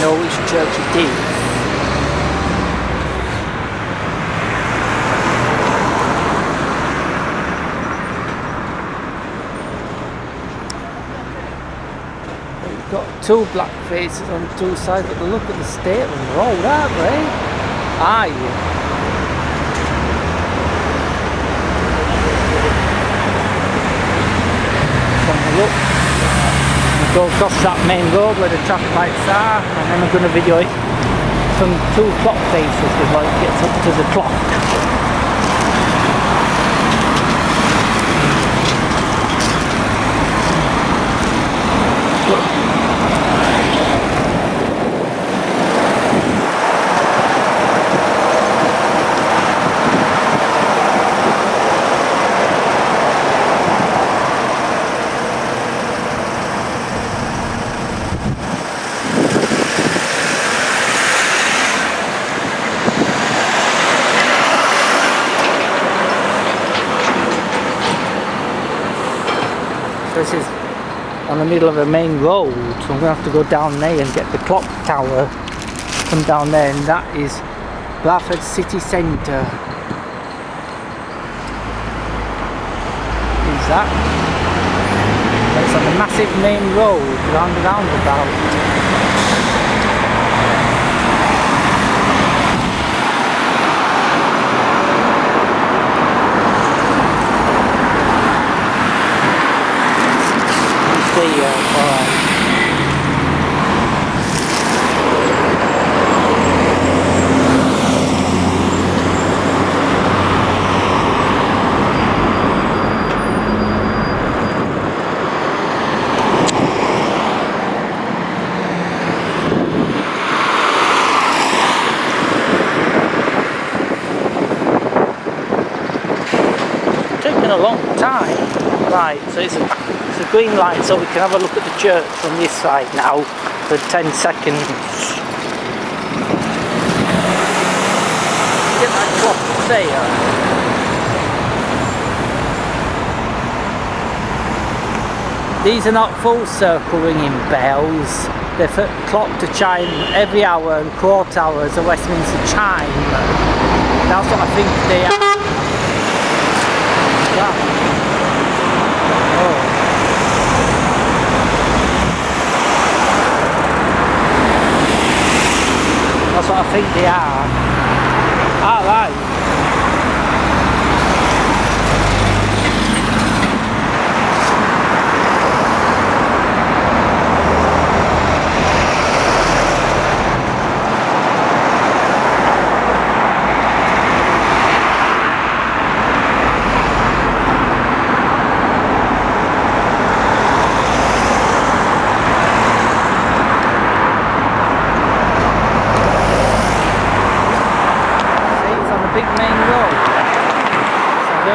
know which church it is. We've got two black faces on two sides, but look at the state of the road, aren't they? Aye. Look, we go across that main road where the traffic lights are, and then I'm going to video it from two clock faces before it gets up to the clock. This is on the middle of a main road, so I'm going to have to go down there and get the clock tower from down there, and that is Bradford city centre. Is that? It's on the massive main road round the roundabout. A long time. Right, so it's a green light, so we can have a look at the church from this side now for 10 seconds. Get that clock there. These are not full circle ringing bells, they're for clock to chime every hour and quarter hour as a Westminster chime. That's what I think they are. That's what I think they are. Alright.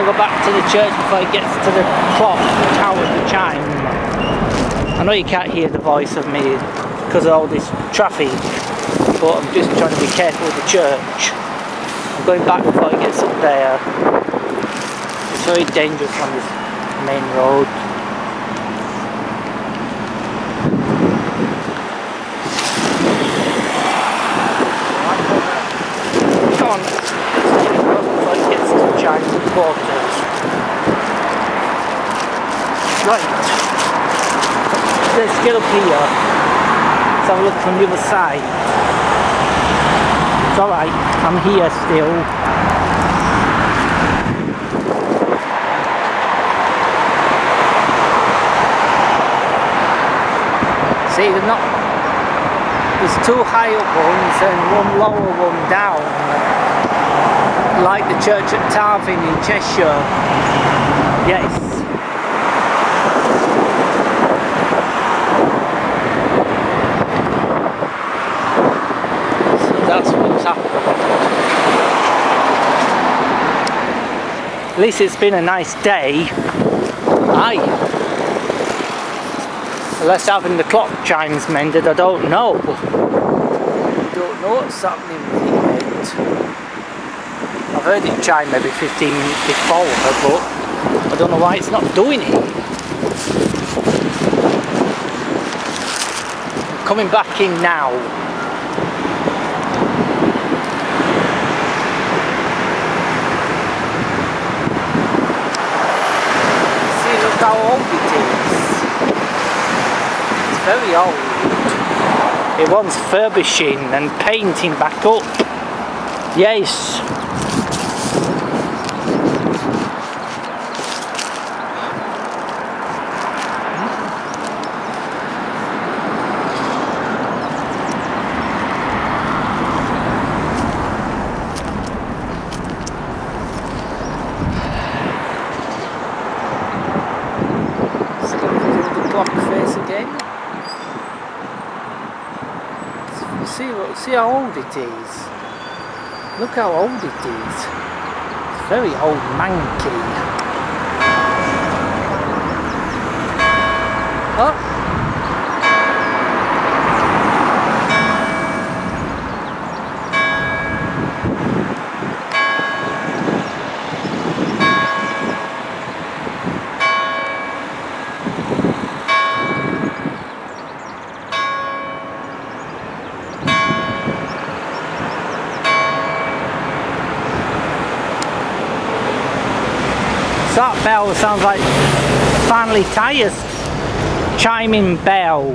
Go back to the church before it gets to the clock tower, the chime. I know you can't hear the voice of me because of all this traffic, but I'm just trying to be careful with the church. I'm going back before it gets up there. It's very dangerous on this main road. Come on, before it gets to the chime quarters. Right, let's get up here. Let's have a look from the other side. It's alright, I'm here still. See, they're not. There's two high up ones and one lower one down. Like the church at Tarvin in Cheshire. Yes. That's what's happened. At least it's been a nice day. Aye. Unless having the clock chimes mended, I don't know. I don't know what's happening with it. I've heard it chime every 15 minutes before, but I don't know why it's not doing it. I'm coming back in now. very old. It wants furbishing and painting back up. Yes. See how old it is. Look how old it is. It's very old, manky. Oh. That bell sounds like finally tyres chiming bell.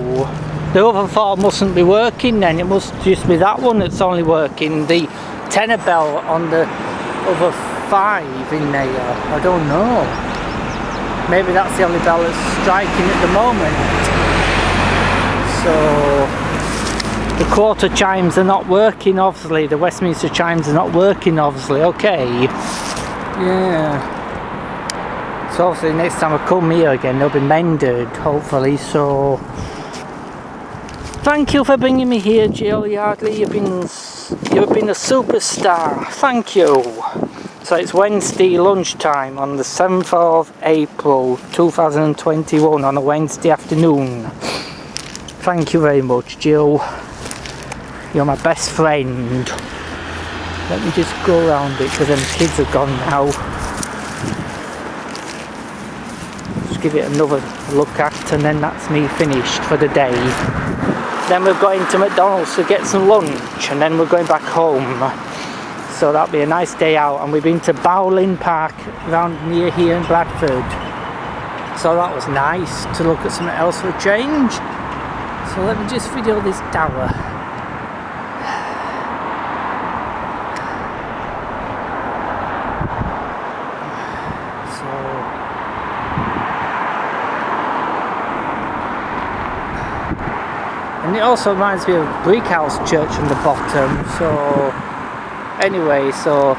The other four mustn't be working then, it must just be that one that's only working. The tenor bell on the other 5 in there, I don't know. Maybe that's the only bell that's striking at the moment. So the quarter chimes are not working obviously, the Westminster chimes are not working obviously, okay. Yeah. So obviously next time I come here again they'll be mended hopefully, so thank you for bringing me here, Jill Yardley. You've been a superstar, thank you. So it's Wednesday lunchtime on the 7th of April 2021 on a Wednesday afternoon. Thank you very much, Jill, you're my best friend. Let me just go around it because them kids are gone now. Give it another look at, and then that's me finished for the day. Then we're going to McDonald's to get some lunch, and then we're going back home. So that'll be a nice day out. And we've been to Bowling Park around near here in Bradford, so that was nice to look at something else for a change. So let me just video this tower. And it also reminds me of Brickhouse Church on the bottom. So anyway, so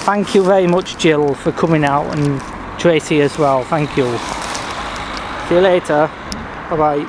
thank you very much, Jill, for coming out, and Tracy as well, thank you. See you later, bye bye.